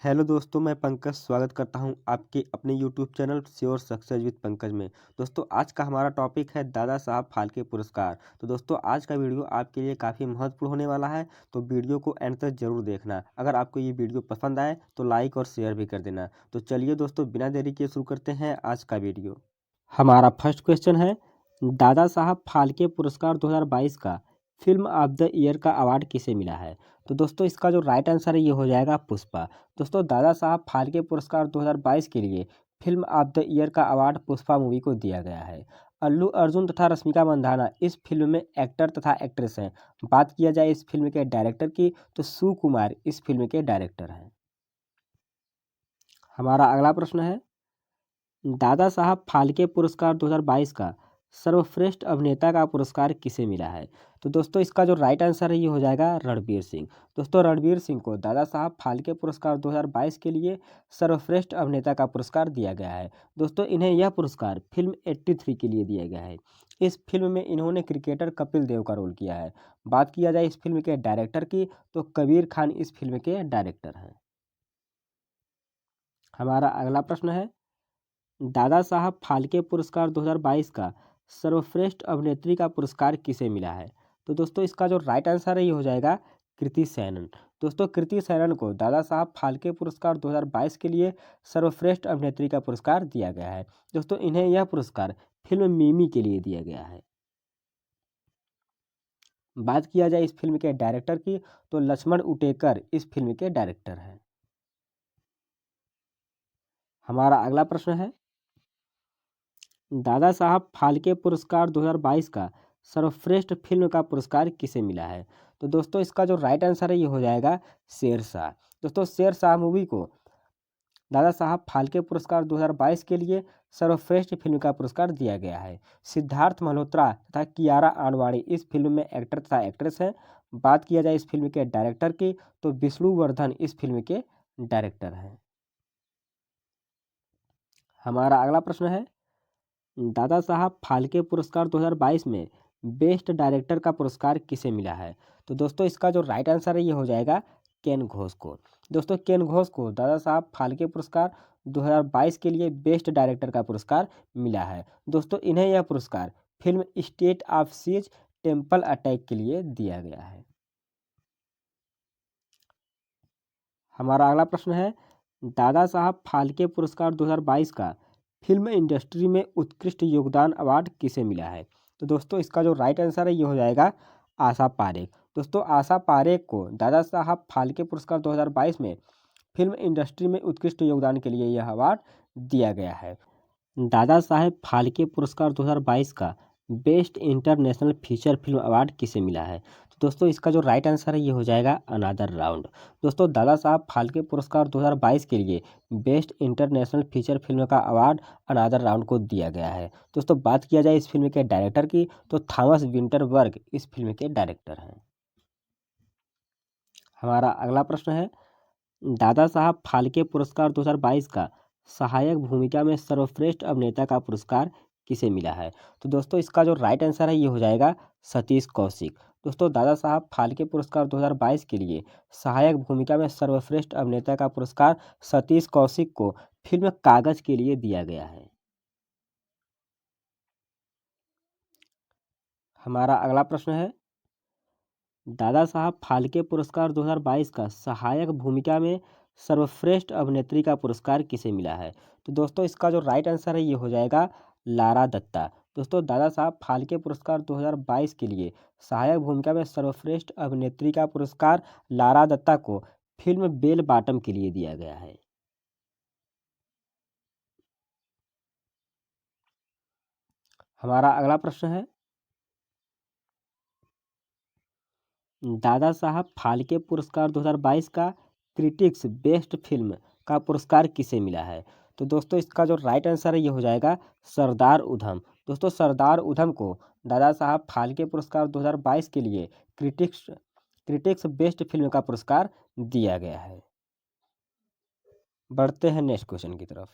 Hello दोस्तों, मैं पंकज स्वागत करता हूं आपके अपने YouTube channel sure success with Pankaj में। दोस्तों, आज का हमारा टॉपिक है दादा साहब फाल्के पुरस्कार। तो दोस्तों, आज का वीडियो आपके लिए काफ़ी महत्वपूर्ण होने वाला है, तो वीडियो को एंड तक जरूर देखना। अगर आपको ये वीडियो पसंद आए तो लाइक और शेयर भी कर देना। तो चलिए दोस्तों, बिना देरी के शुरू करते हैं आज का वीडियो। हमारा फर्स्ट क्वेश्चन है, दादा साहब फाल्के पुरस्कार 2022 का फिल्म ऑफ द ईयर का अवार्ड किसे मिला है? तो दोस्तों, इसका जो राइट आंसर है ये हो जाएगा पुष्पा। दोस्तों, दादा साहब फाल्के पुरस्कार 2022 के लिए फिल्म ऑफ द ईयर का अवार्ड पुष्पा मूवी को दिया गया है। अल्लू अर्जुन तथा रश्मिका मंदाना इस फिल्म में एक्टर तथा एक्ट्रेस हैं। बात किया जाए इस फिल्म के डायरेक्टर की तो सुकुमार इस फिल्म के डायरेक्टर हैं। हमारा अगला प्रश्न है, दादा साहब फाल्के पुरस्कार 2022 का सर्वश्रेष्ठ अभिनेता का पुरस्कार किसे मिला है? तो दोस्तों, इसका जो राइट आंसर है ये हो जाएगा रणवीर सिंह। दोस्तों, रणवीर सिंह को दादा साहब फाल्के पुरस्कार 2022 के लिए सर्वश्रेष्ठ अभिनेता का पुरस्कार दिया गया है। दोस्तों, इन्हें यह पुरस्कार फिल्म 83 के लिए दिया गया है। इस फिल्म में इन्होंने क्रिकेटर कपिल देव का रोल किया है। बात किया जाए इस फिल्म के डायरेक्टर की तो कबीर खान इस फिल्म के डायरेक्टर हैं। हमारा अगला प्रश्न है, दादा साहब फाल्के पुरस्कार 2022 का सर्वश्रेष्ठ अभिनेत्री का पुरस्कार किसे मिला है? तो दोस्तों, इसका जो राइट आंसर है ये हो जाएगा कृति सेनन। दोस्तों, कृति सेनन को दादा साहब फाल्के पुरस्कार 2022 के लिए सर्वश्रेष्ठ अभिनेत्री का पुरस्कार दिया गया है। दोस्तों, इन्हें यह पुरस्कार फिल्म मिमी के लिए दिया गया है। बात किया जाए इस फिल्म के डायरेक्टर की तो लक्ष्मण उटेकर इस फिल्म के डायरेक्टर हैं। हमारा अगला प्रश्न है, दादा साहब फाल्के पुरस्कार 2022 का सर्वश्रेष्ठ फिल्म का पुरस्कार किसे मिला है? तो दोस्तों, इसका जो राइट आंसर है ये हो जाएगा शेरशाह। दोस्तों, शेरशाह मूवी को दादा साहब फाल्के पुरस्कार 2022 के लिए सर्वश्रेष्ठ फिल्म का पुरस्कार दिया गया है। सिद्धार्थ मल्होत्रा तथा कियारा आडवाणी इस फिल्म में एक्टर तथा एक्ट्रेस हैं। बात किया जाए इस फिल्म के डायरेक्टर की तो विष्णुवर्धन इस फिल्म के डायरेक्टर हैं। हमारा अगला प्रश्न है, दादा साहब फाल्के पुरस्कार 2022 में बेस्ट डायरेक्टर का पुरस्कार किसे मिला है? तो दोस्तों, इसका जो राइट आंसर है ये हो जाएगा केन घोष को। दोस्तों, केन घोष को दादा साहब फाल्के पुरस्कार 2022 के लिए बेस्ट डायरेक्टर का पुरस्कार मिला है। दोस्तों, इन्हें यह पुरस्कार film state of siege temple attack के लिए दिया गया है। हमारा अगला प्रश्न है, दादा साहब फाल्के पुरस्कार 2022 का फिल्म इंडस्ट्री में उत्कृष्ट योगदान अवार्ड किसे मिला है? तो दोस्तों, इसका जो राइट आंसर है ये हो जाएगा आशा पारेख। दोस्तों, आशा पारेख को दादा साहब फाल्के पुरस्कार 2022 में फिल्म इंडस्ट्री में उत्कृष्ट योगदान के लिए यह अवार्ड दिया गया है। दादा साहेब फाल्के पुरस्कार 2022 का best international feature film award किसे मिला है? तो दोस्तों, इसका जो राइट आंसर है ये हो जाएगा अनादर राउंड। दोस्तों, दादा साहब फाल्के पुरस्कार 2022 के लिए बेस्ट इंटरनेशनल फीचर फिल्म का अवार्ड अनादर राउंड को दिया गया है। दोस्तों, बात किया जाए इस फिल्म के डायरेक्टर की तो थॉमस विंटरबर्ग इस फिल्म के डायरेक्टर हैं। हमारा अगला प्रश्न है, दादा साहब फाल्के पुरस्कार 2022 का सहायक भूमिका में सर्वश्रेष्ठ अभिनेता का पुरस्कार किसे मिला है? तो दोस्तों, इसका जो राइट आंसर है ये हो जाएगा सतीश कौशिक। दोस्तों, दादा साहब फाल्के पुरस्कार 2022 के लिए सहायक भूमिका में सर्वश्रेष्ठ अभिनेता का पुरस्कार सतीश कौशिक को फिल्म कागज के लिए दिया गया है। हमारा अगला प्रश्न है, दादा साहब फाल्के पुरस्कार 2022 का सहायक भूमिका में सर्वश्रेष्ठ अभिनेत्री का पुरस्कार किसे मिला है? तो दोस्तों, इसका जो राइट आंसर है ये हो जाएगा लारा दत्ता। दोस्तों, दादा साहब फाल्के पुरस्कार 2022 के लिए सहायक भूमिका में सर्वश्रेष्ठ अभिनेत्री का पुरस्कार लारा दत्ता को फिल्म बेल बॉटम के लिए दिया गया है। हमारा अगला प्रश्न है, दादा साहब फाल्के पुरस्कार 2022 का क्रिटिक्स बेस्ट फिल्म का पुरस्कार किसे मिला है? तो दोस्तों, इसका जो राइट आंसर है ये हो जाएगा सरदार उधम। दोस्तों, सरदार उधम को दादा साहब फाल्के पुरस्कार 2022 के लिए क्रिटिक्स क्रिटिक्स बेस्ट फिल्म का पुरस्कार दिया गया है। बढ़ते हैं नेक्स्ट क्वेश्चन की तरफ।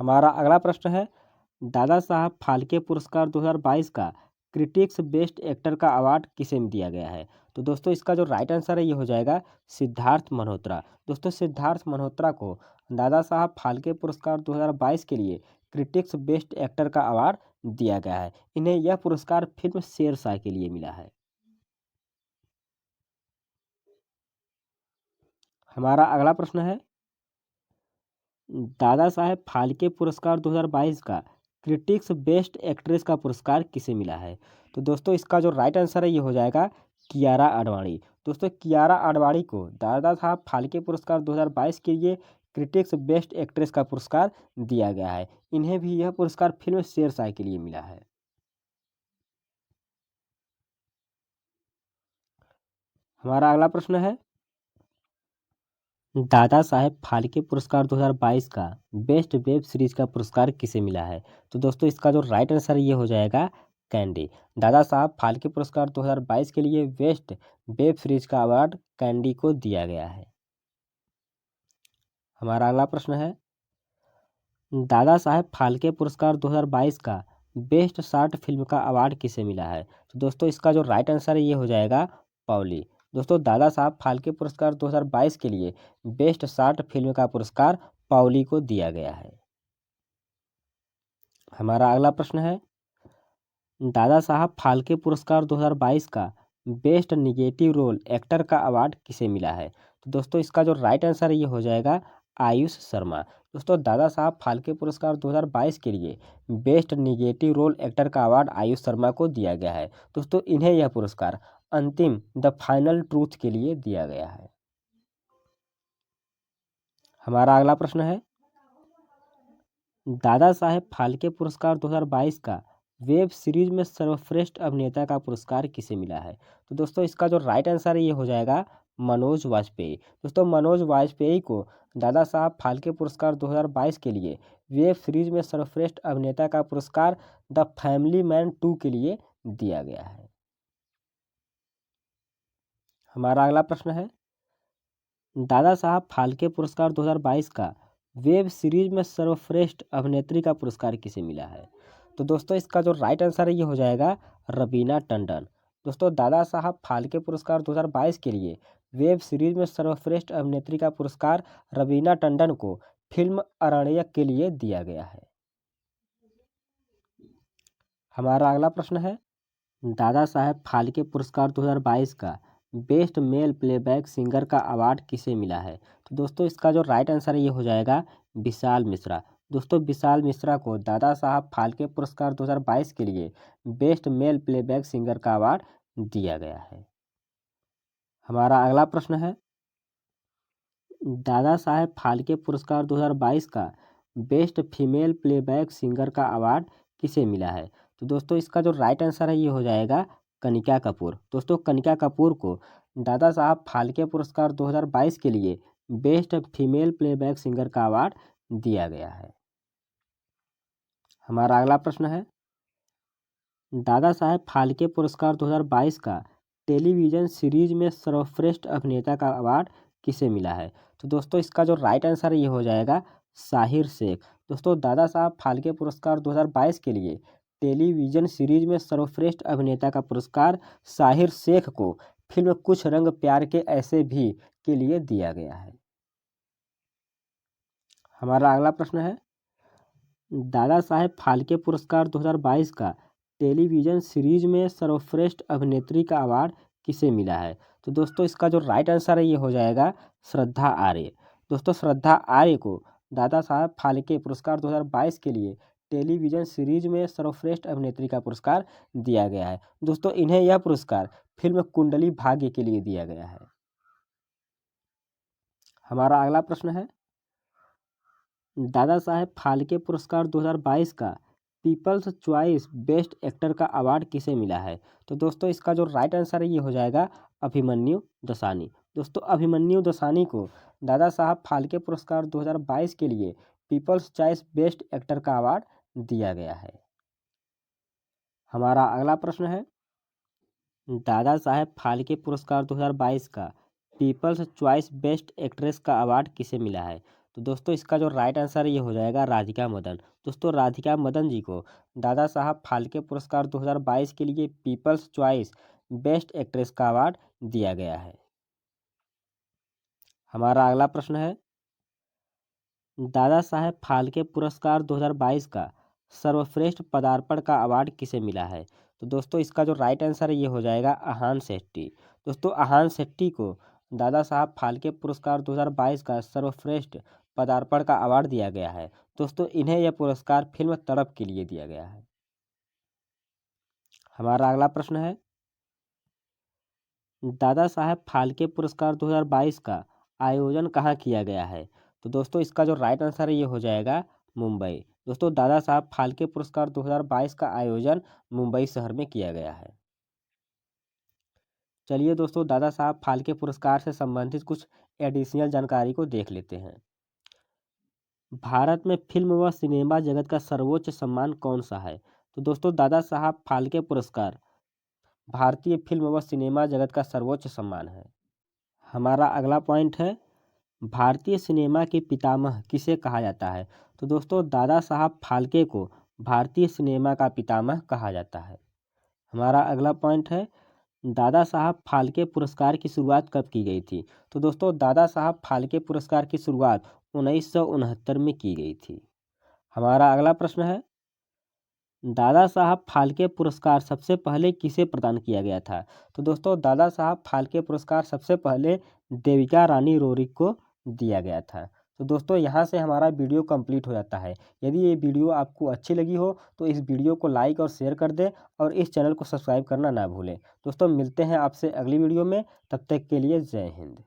हमारा अगला प्रश्न है, दादा साहब फाल्के पुरस्कार 2022 का क्रिटिक्स बेस्ट एक्टर का अवार्ड किसे दिया गया है? तो दोस्तों इसका जो राइट आंसर है ये हो जाएगा सिद्धार्थ मल्होत्रा। दोस्तों सिद्धार्थ मल्होत्रा को दादा साहब फाल्के पुरस्कार 2022 के लिए क्रिटिक्स बेस्ट एक्टर का अवार्ड दिया गया है। इन्हें यह पुरस्कार फिल्म शेरशाह के लिए मिला है। हमारा अगला प्रश्न है, दादा साहेब फाल्के पुरस्कार 2022 का क्रिटिक्स बेस्ट एक्ट्रेस का पुरस्कार किसे मिला है? तो दोस्तों इसका जो राइट आंसर है ये हो जाएगा कियारा आडवाणी। दोस्तों कियारा आडवाणी को दादा साहब फाल्के पुरस्कार 2022 के लिए क्रिटिक्स बेस्ट एक्ट्रेस का पुरस्कार दिया गया है। इन्हें भी यह पुरस्कार फिल्म शेरशाह के लिए मिला है। हमारा अगला प्रश्न है, दादा साहेब फाल्के पुरस्कार 2022 का बेस्ट वेब सीरीज का पुरस्कार किसे मिला है? तो दोस्तों इसका जो राइट आंसर ये हो जाएगा कैंडी। दादा साहब फाल्के पुरस्कार 2022 के लिए बेस्ट वेब सीरीज का अवार्ड कैंडी को दिया गया है। हमारा अगला प्रश्न है, दादा साहेब फाल्के पुरस्कार 2022 का बेस्ट शॉर्ट फिल्म का अवार्ड किसे मिला है? तो दोस्तों इसका जो राइट आंसर है ये हो जाएगा पौली। दोस्तों दादा साहब फाल्के पुरस्कार 2022 के लिए बेस्ट शॉर्ट फिल्म का पुरस्कार पौली को दिया गया है। हमारा अगला प्रश्न है, दादा साहब फाल्के पुरस्कार 2022 का बेस्ट निगेटिव रोल एक्टर का अवार्ड किसे मिला है? तो दोस्तों इसका जो राइट आंसर है ये हो जाएगा आयुष शर्मा। दोस्तों दादा साहब फाल्के पुरस्कार 2022 के लिए बेस्ट निगेटिव रोल एक्टर का अवार्ड आयुष शर्मा को दिया गया है। दोस्तों इन्हें यह पुरस्कार अंतिम द फाइनल ट्रूथ के लिए दिया गया है। हमारा अगला प्रश्न है, दादा साहेब फाल्के पुरस्कार 2022 का वेब सीरीज में सर्वश्रेष्ठ अभिनेता का पुरस्कार किसे मिला है? तो दोस्तों इसका जो राइट आंसर है ये हो जाएगा मनोज वाजपेयी। दोस्तों मनोज वाजपेयी को दादा साहब फाल्के पुरस्कार 2022 के लिए वेब सीरीज में सर्वश्रेष्ठ अभिनेता का पुरस्कार द फैमिली मैन 2 के लिए दिया गया है। हमारा अगला प्रश्न है, दादा साहब फाल्के पुरस्कार 2022 का वेब सीरीज में सर्वश्रेष्ठ अभिनेत्री का पुरस्कार किसे मिला है? तो दोस्तों इसका जो राइट आंसर है ये हो जाएगा रवीना टंडन। दोस्तों दादा साहब फाल्के पुरस्कार 2022 के लिए वेब सीरीज में सर्वश्रेष्ठ अभिनेत्री का पुरस्कार रवीना टंडन को फिल्म अरण्यक के लिए दिया गया है। हमारा अगला प्रश्न है, दादा साहेब फाल्के पुरस्कार 2022 का बेस्ट मेल प्लेबैक सिंगर का अवार्ड किसे मिला है? तो दोस्तों इसका जो राइट आंसर है ये हो जाएगा विशाल मिश्रा। दोस्तों विशाल मिश्रा को दादा साहब फाल्के पुरस्कार 2022 के लिए बेस्ट मेल प्लेबैक सिंगर का अवार्ड दिया गया है। हमारा अगला प्रश्न है, दादा साहेब फाल्के पुरस्कार 2022 का बेस्ट फीमेल प्लेबैक सिंगर का अवार्ड किसे मिला है? तो दोस्तों इसका जो राइट आंसर है ये हो जाएगा कनिका कपूर। दोस्तों कनिका कपूर को दादा साहब फाल्के पुरस्कार 2022 के लिए बेस्ट फीमेल प्लेबैक सिंगर का अवार्ड दिया गया है। हमारा अगला प्रश्न है, दादा साहेब फाल्के पुरस्कार 2022 का टेलीविज़न सीरीज में सर्वश्रेष्ठ अभिनेता का अवार्ड किसे मिला है? तो दोस्तों इसका जो राइट आंसर है ये हो जाएगा साहिर शेख। दोस्तों दादा साहब फाल्के पुरस्कार 2022 के लिए टेलीविज़न सीरीज में सर्वश्रेष्ठ अभिनेता का पुरस्कार साहिर शेख को फिल्म कुछ रंग प्यार के ऐसे भी के लिए दिया गया है। हमारा अगला प्रश्न है, दादा साहेब फाल्के पुरस्कार 2022 का टेलीविज़न सीरीज में सर्वश्रेष्ठ अभिनेत्री का अवार्ड किसे मिला है? तो दोस्तों इसका जो राइट आंसर है ये हो जाएगा श्रद्धा आर्य। दोस्तों श्रद्धा आर्य को दादा साहब फाल्के पुरस्कार 2022 के लिए टेलीविज़न सीरीज में सर्वश्रेष्ठ अभिनेत्री का पुरस्कार दिया गया है। दोस्तों इन्हें यह पुरस्कार फिल्म कुंडली भाग्य के लिए दिया गया है। हमारा अगला प्रश्न है, दादा साहेब फाल्के पुरस्कार 2022 का पीपल्स चॉइस बेस्ट एक्टर का अवार्ड किसे मिला है? तो दोस्तों इसका जो राइट आंसर है ये हो जाएगा अभिमन्यु दसानी। दोस्तों अभिमन्यु दसानी को दादा साहब फाल्के पुरस्कार 2022 के लिए पीपल्स चॉइस बेस्ट एक्टर का अवार्ड दिया गया है। हमारा अगला प्रश्न है, दादा साहेब फाल्के पुरस्कार 2022 का पीपल्स चॉइस बेस्ट एक्ट्रेस का अवार्ड किसे मिला है? तो दोस्तों इसका जो राइट आंसर है ये हो जाएगा राधिका मदन। दोस्तों राधिका मदन जी को दादा साहब फाल्के पुरस्कार 2022 के लिए पीपल्स चॉइस बेस्ट एक्ट्रेस का अवार्ड दिया गया है। हमारा अगला प्रश्न है, दादा साहेब फाल्के पुरस्कार 2022 का सर्वश्रेष्ठ पदार्पण का अवार्ड किसे मिला है? तो दोस्तों इसका जो राइट आंसर है ये हो जाएगा अहान शेट्टी। दोस्तों अहान शेट्टी को दादा साहब फाल्के पुरस्कार 2022 का सर्वश्रेष्ठ पदार्पण का अवार्ड दिया गया है। दोस्तों इन्हें यह पुरस्कार फिल्म तड़प के लिए दिया गया है। हमारा अगला प्रश्न है, दादा साहेब फाल्के पुरस्कार 2022 का आयोजन कहाँ किया गया है? तो दोस्तों इसका जो राइट आंसर है ये हो जाएगा मुंबई। दोस्तों दादा साहब फाल्के पुरस्कार 2022 का आयोजन मुंबई शहर में किया गया है। चलिए दोस्तों दादा साहब फाल्के पुरस्कार से संबंधित कुछ एडिशनल जानकारी को देख लेते हैं। भारत में फिल्म व सिनेमा जगत का सर्वोच्च सम्मान कौन सा है? तो दोस्तों दादा साहब फाल्के पुरस्कार भारतीय फिल्म व सिनेमा जगत का सर्वोच्च सम्मान है। हमारा अगला पॉइंट है, भारतीय सिनेमा के पितामह किसे कहा जाता है? तो दोस्तों दादा साहब फाल्के को भारतीय सिनेमा का पितामह कहा जाता है। हमारा अगला पॉइंट है, दादा साहब फाल्के पुरस्कार की शुरुआत कब की गई थी? तो दोस्तों दादा साहब फाल्के पुरस्कार की शुरुआत 1969 में की गई थी। हमारा अगला प्रश्न है, दादा साहब फाल्के पुरस्कार सबसे पहले किसे प्रदान किया गया था? तो दोस्तों दादा साहब फाल्के पुरस्कार सबसे पहले देविका रानी रोरिक को दिया गया था। तो दोस्तों यहाँ से हमारा वीडियो कंप्लीट हो जाता है। यदि ये वीडियो आपको अच्छी लगी हो तो इस वीडियो को लाइक और शेयर कर दें और इस चैनल को सब्सक्राइब करना ना भूलें। दोस्तों मिलते हैं आपसे अगली वीडियो में, तब तक के लिए जय हिंद।